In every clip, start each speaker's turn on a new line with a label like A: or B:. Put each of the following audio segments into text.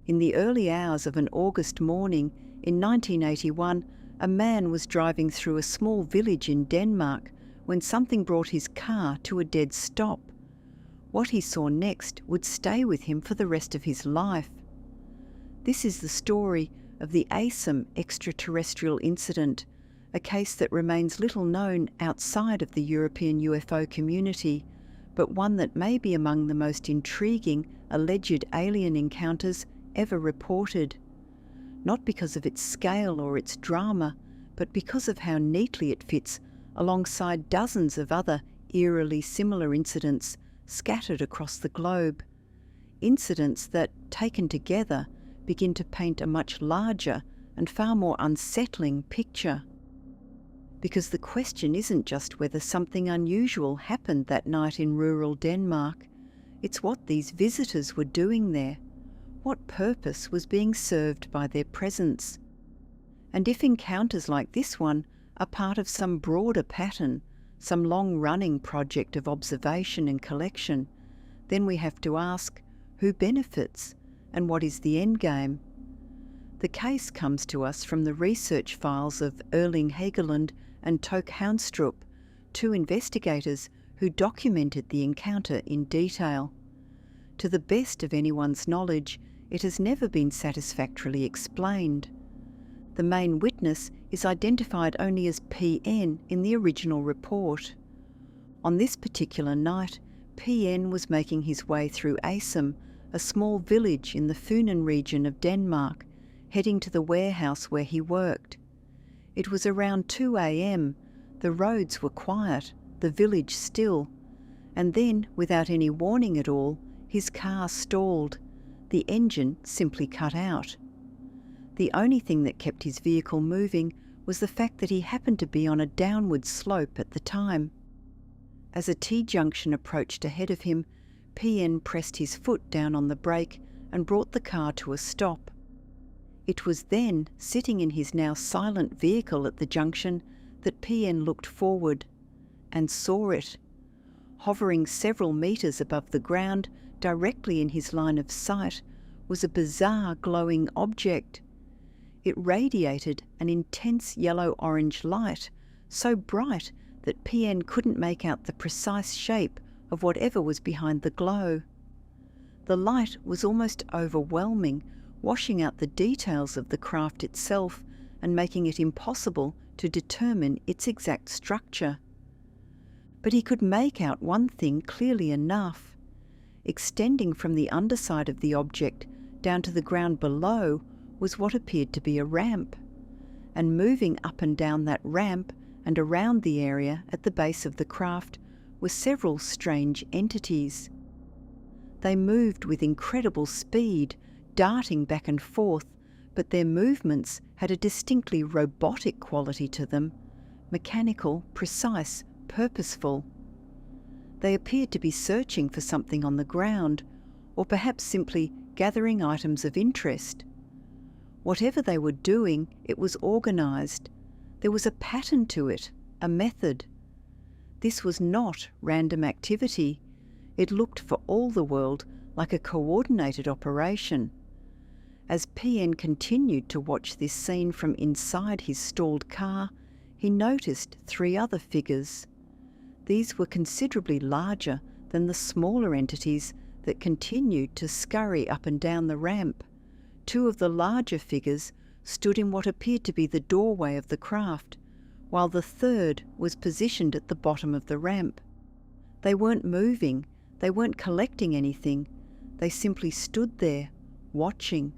A: In the early hours of an August morning in 1981, a man was driving through a small village in Denmark when something brought his car to a dead stop. What he saw next would stay with him for the rest of his life. This is the story of the Asum extraterrestrial incident, a case that remains little known outside of the European UFO community, but one that may be among the most intriguing alleged alien encounters ever reported. Not because of its scale or its drama, but because of how neatly it fits alongside dozens of other eerily similar incidents scattered across the globe. Incidents that, taken together, begin to paint a much larger and far more unsettling picture. Because the question isn't just whether something unusual happened that night in rural Denmark, it's what these visitors were doing there. What purpose was being served by their presence? And if encounters like this one are part of some broader pattern, some long-running project of observation and collection, then we have to ask, who benefits and what is the end game? The case comes to us from the research files of Erling Hegeland and Toke Hounstrup, two investigators who documented the encounter in detail. To the best of anyone's knowledge, it has never been satisfactorily explained. The main witness is identified only as PN in the original report. On this particular night, PN was making his way through Asum, a small village in the Funen region of Denmark, heading to the warehouse where he worked. It was around 2 a.m. The roads were quiet, the village still, and then, without any warning at all, his car stalled. The engine simply cut out. The only thing that kept his vehicle moving was the fact that he happened to be on a downward slope at the time. As a T-junction approached ahead of him, PN pressed his foot down on the brake and brought the car to a stop. It was then, sitting in his now silent vehicle at the junction, that PN looked forward and saw it. Hovering several metres above the ground, directly in his line of sight, was a bizarre glowing object. It radiated an intense yellow-orange light, so bright that PN couldn't make out the precise shape of whatever was behind the glow. The light was almost overwhelming, washing out the details of the craft itself and making it impossible to determine its exact structure. But he could make out one thing clearly enough. Extending from the underside of the object down to the ground below was what appeared to be a ramp, and moving up and down that ramp and around the area at the base of the craft were several strange entities. They moved with incredible speed, darting back and forth, but their movements had a distinctly robotic quality to them, mechanical, precise, purposeful. They appeared to be searching for something on the ground, or perhaps simply gathering items of interest. Whatever they were doing, it was organised. There was a pattern to it, a method. This was not random activity. It looked for all the world like a coordinated operation. As PN continued to watch this scene from inside his stalled car, he noticed 3 other figures. These were considerably larger than the smaller entities that continued to scurry up and down the ramp. 2 of the larger figures stood in what appeared to be the doorway of the craft, while the third was positioned at the bottom of the ramp. They weren't moving, they weren't collecting anything, they simply stood there, watching.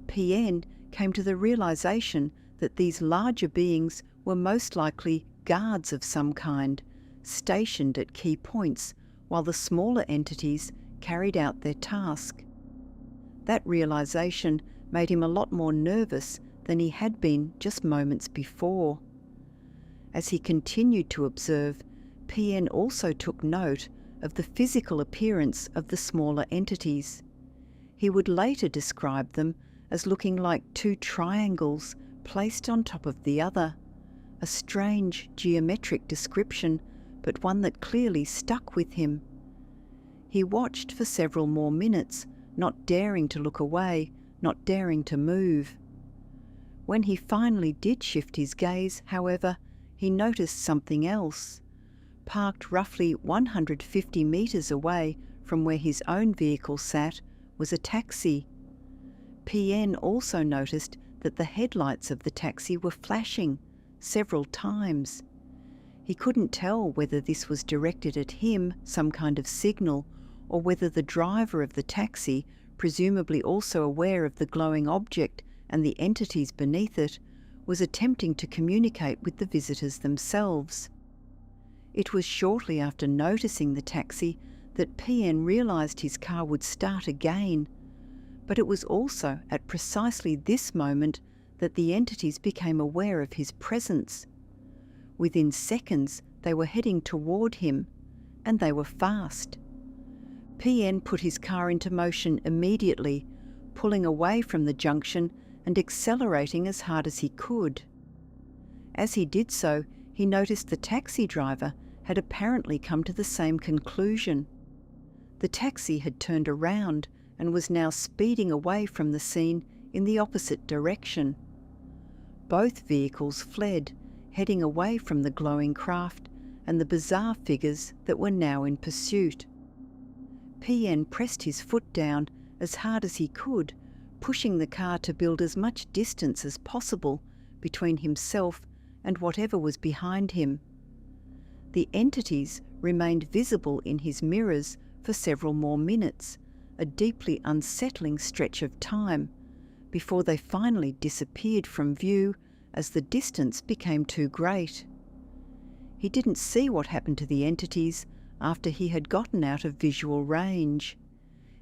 A: PN came to the realization that these larger beings were most likely guards of some kind, stationed at key points, while the smaller entities carried out their task. That realization made him a lot more nervous than he had been just moments before. As he continued to observe, PN also took note of the physical appearance of the smaller entities. He would later describe them as looking like 2 triangles placed on top of the other, a strange geometric description, but one that clearly stuck with him. He watched for several more minutes, not daring to look away, not daring to move. When he finally did shift his gaze, however, he noticed something else. Parked roughly 150 metres away from where his own vehicle sat was a taxi. PN also noticed that the headlights of the taxi were flashing several times. He couldn't tell whether this was directed at him, some kind of signal, or whether the driver of the taxi, presumably also aware of the glowing object and the entities beneath it, was attempting to communicate with the visitors themselves. It was shortly after noticing the taxi that PN realised his car would start again, but it was also at precisely this moment that the entities became aware of his presence. Within seconds, they were heading toward him, and they were fast. PN put his car into motion immediately, pulling away from the junction and accelerating as hard as he could. As he did so, he noticed the taxi driver had apparently come to the same conclusion. The taxi had turned around and was now speeding away from the scene in the opposite direction. Both vehicles fled, heading away from the glowing craft and the bizarre figures that were now in pursuit. PN pressed his foot down as hard as he could, pushing the car to build as much distance as possible between himself and whatever was behind him. The entities remained visible in his mirrors for several more minutes, a deeply unsettling stretch of time, before they finally disappeared from view as the distance became too great. He didn't see what happened to the entities after he had gotten out of visual range.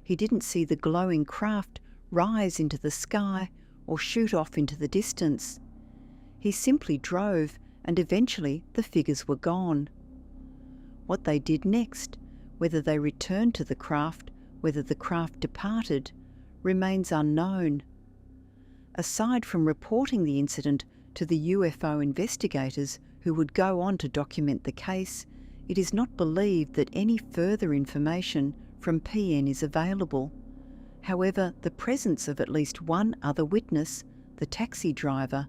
A: He didn't see the glowing craft rise into the sky or shoot off into the distance. He simply drove, and eventually the figures were gone. What they did next, whether they returned to the craft, whether the craft departed, remains unknown. Aside from reporting the incident to the UFO investigators who would go on to document the case, it is not believed that any further information from PN is available. However, the presence of at least one other witness, the taxi driver,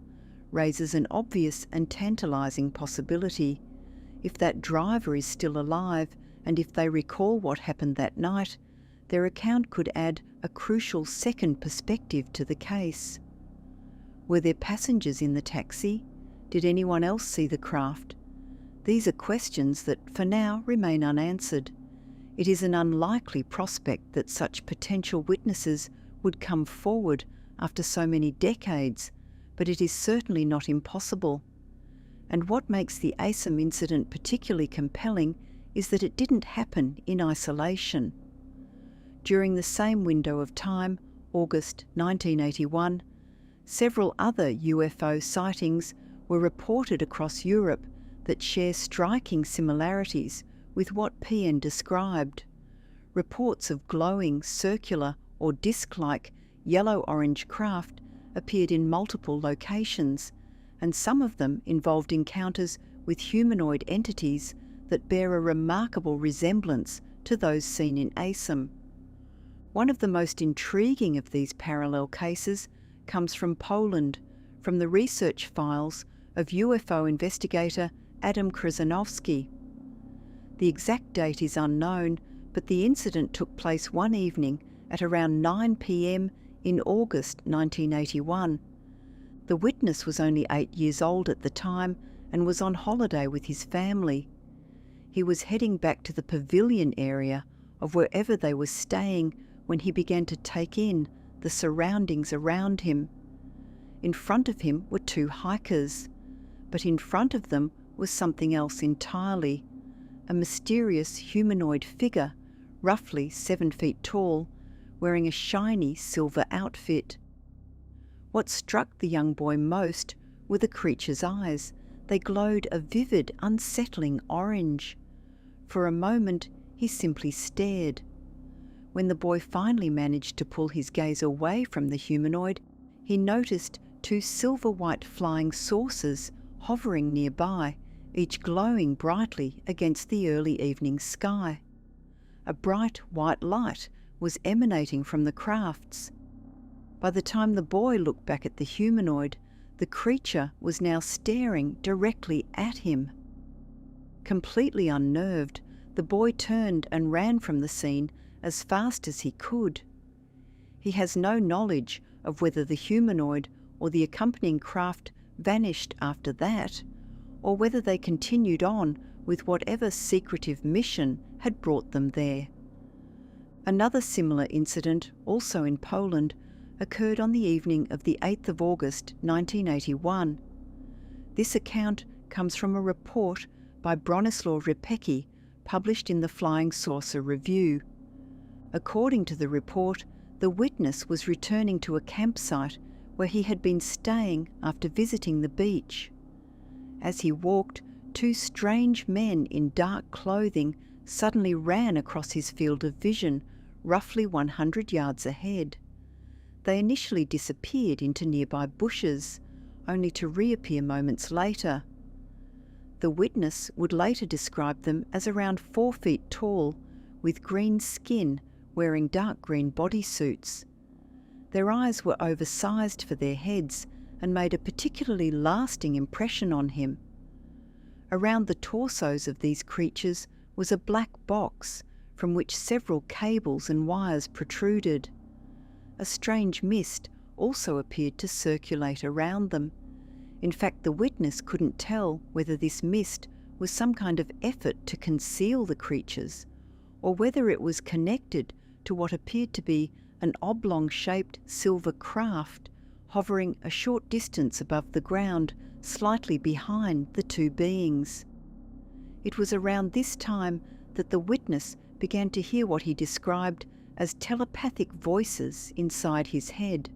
A: raises an obvious and tantalising possibility. If that driver is still alive, and if they recall what happened that night, their account could add a crucial second perspective to the case. Were there passengers in the taxi? Did anyone else see the craft? These are questions that, for now, remain unanswered. It is an unlikely prospect that such potential witnesses would come forward after so many decades, but it is certainly not impossible. And what makes the Asum incident particularly compelling is that it didn't happen in isolation. During the same window of time, August 1981, several other UFO sightings were reported across Europe that share striking similarities with what PN described. Reports of glowing, circular or disc-like yellow-orange craft appeared in multiple locations, and some of them involved encounters with humanoid entities that bear a remarkable resemblance to those seen in Asum. One of the most intriguing of these parallel cases comes from Poland, from the research files of UFO investigator Adam Krzyzanowski. The exact date is unknown, but the incident took place one evening at around 9 p.m. in August 1981. The witness was only 8 years old at the time and was on holiday with his family. He was heading back to the pavilion area of wherever they were staying when he began to take in the surroundings around him. In front of him were two hikers, but in front of them was something else entirely, a mysterious humanoid figure, roughly 7 feet tall, wearing a shiny silver outfit. What struck the young boy most were the creature's eyes. They glowed a vivid, unsettling orange. For a moment, he simply stared. When the boy finally managed to pull his gaze away from the humanoid, he noticed two silver-white flying saucers hovering nearby, each glowing brightly against the early evening sky. A bright white light was emanating from the crafts. By the time the boy looked back at the humanoid, the creature was now staring directly at him. Completely unnerved, the boy turned and ran from the scene as fast as he could. He has no knowledge of whether the humanoid or the accompanying craft vanished after that, or whether they continued on with whatever secretive mission had brought them there. Another similar incident, also in Poland, occurred on the evening of the 8th of August 1981. This account comes from a report by Bronislaw Repecki, published in the Flying Saucer Review. According to the report, the witness was returning to a campsite where he had been staying after visiting the beach. As he walked, two strange men in dark clothing suddenly ran across his field of vision, roughly 100 yards ahead. They initially disappeared into nearby bushes, only to reappear moments later. The witness would later describe them as around 4 feet tall, with green skin, wearing dark green bodysuits. Their eyes were oversized for their heads and made a particularly lasting impression on him. Around the torsos of these creatures was a black box from which several cables and wires protruded. A strange mist also appeared to circulate around them. In fact, the witness couldn't tell whether this mist was some kind of effort to conceal the creatures, or whether it was connected to what appeared to be an oblong-shaped silver craft hovering a short distance above the ground, slightly behind the two beings. It was around this time that the witness began to hear what he described as telepathic voices inside his head.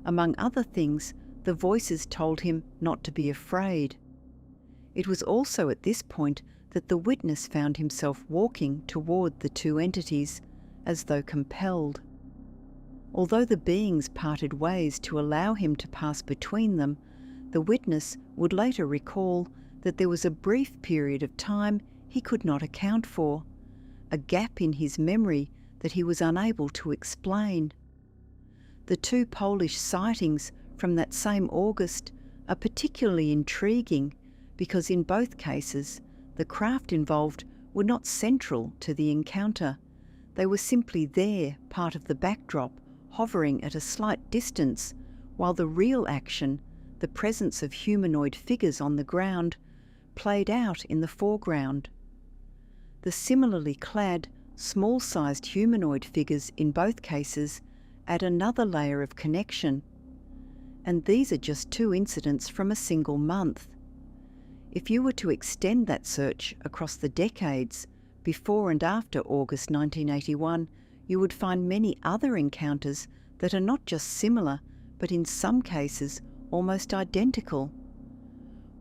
A: Among other things, the voices told him not to be afraid. It was also at this point that the witness found himself walking toward the two entities, as though compelled. Although the beings parted ways to allow him to pass between them, the witness would later recall that there was a brief period of time he could not account for, a gap in his memory that he was unable to explain. The two Polish sightings from that same August are particularly intriguing because in both cases the craft involved were not central to the encounter. They were simply there, part of the backdrop, hovering at a slight distance, while the real action, the presence of humanoid figures on the ground, played out in the foreground. The similarly clad, small-sized humanoid figures in both cases add another layer of connection. And these are just two incidents from a single month. If you were to extend that search across the decades, before and after August 1981, you would find many other encounters that are not just similar, but in some cases almost identical.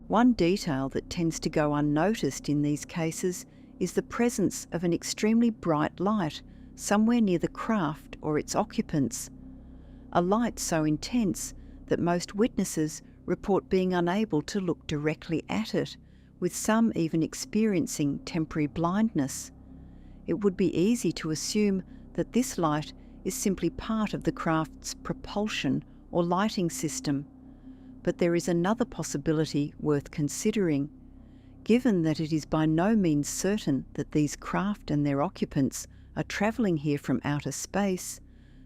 A: One detail that tends to go unnoticed in these cases is the presence of an extremely bright light somewhere near the craft or its occupants. A light so intense that most witnesses report being unable to look directly at it, with some even experiencing temporary blindness. It would be easy to assume that this light is simply part of the craft's propulsion or lighting system, but there is another possibility worth considering. Given that it is by no means certain that these craft and their occupants are travelling here from outer space,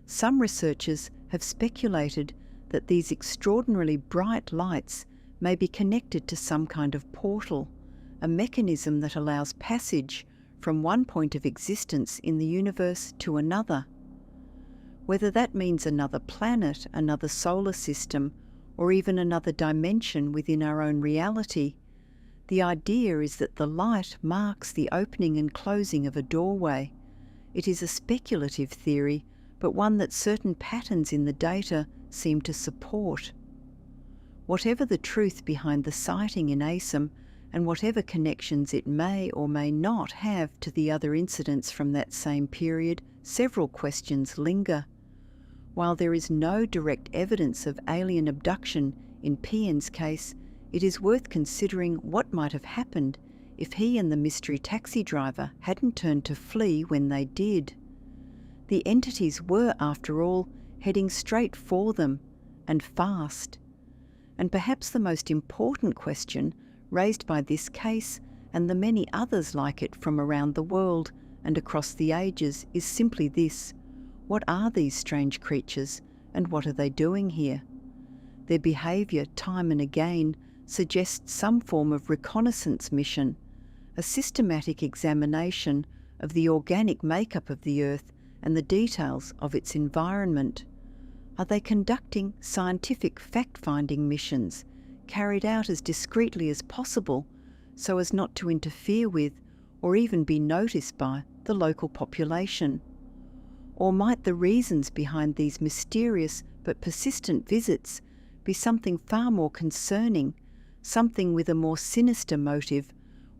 A: some researchers have speculated that these extraordinarily bright lights may be connected to some kind of portal, a mechanism that allows passage from one point of existence in the universe to another. Whether that means another planet, another solar system, or even another dimension within our own reality, the idea is that the light marks the opening and closing of a doorway. It is a speculative theory, but one that certain patterns in the data seem to support. Whatever the truth behind the sighting in Asum, and whatever connections it may or may not have to the other incidents from that same period, several questions linger. While there is no direct evidence of alien abduction in Pien's case, it is worth considering what might have happened if he and the mystery taxi driver hadn't turned to flee when they did. The entities were, after all, heading straight for them, and fast. And perhaps the most important question raised by this case and the many others like it from around the world and across the ages is simply this: what are these strange creatures, and what are they doing here? Their behaviour, time and again, suggests some form of reconnaissance mission, a systematic examination of the organic makeup of the Earth and the details of its environment. Are they conducting scientific fact-finding missions, carried out as discreetly as possible so as not to interfere with or even be noticed by the local population? Or might the reasons behind these mysterious but persistent visits be something far more concerning, something with a more sinister motive,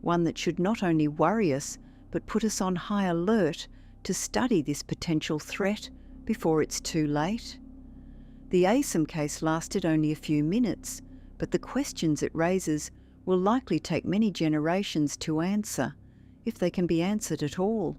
A: one that should not only worry us but put us on high alert to study this potential threat before it's too late? The Asum case lasted only a few minutes, but the questions it raises will likely take many generations to answer, if they can be answered at all.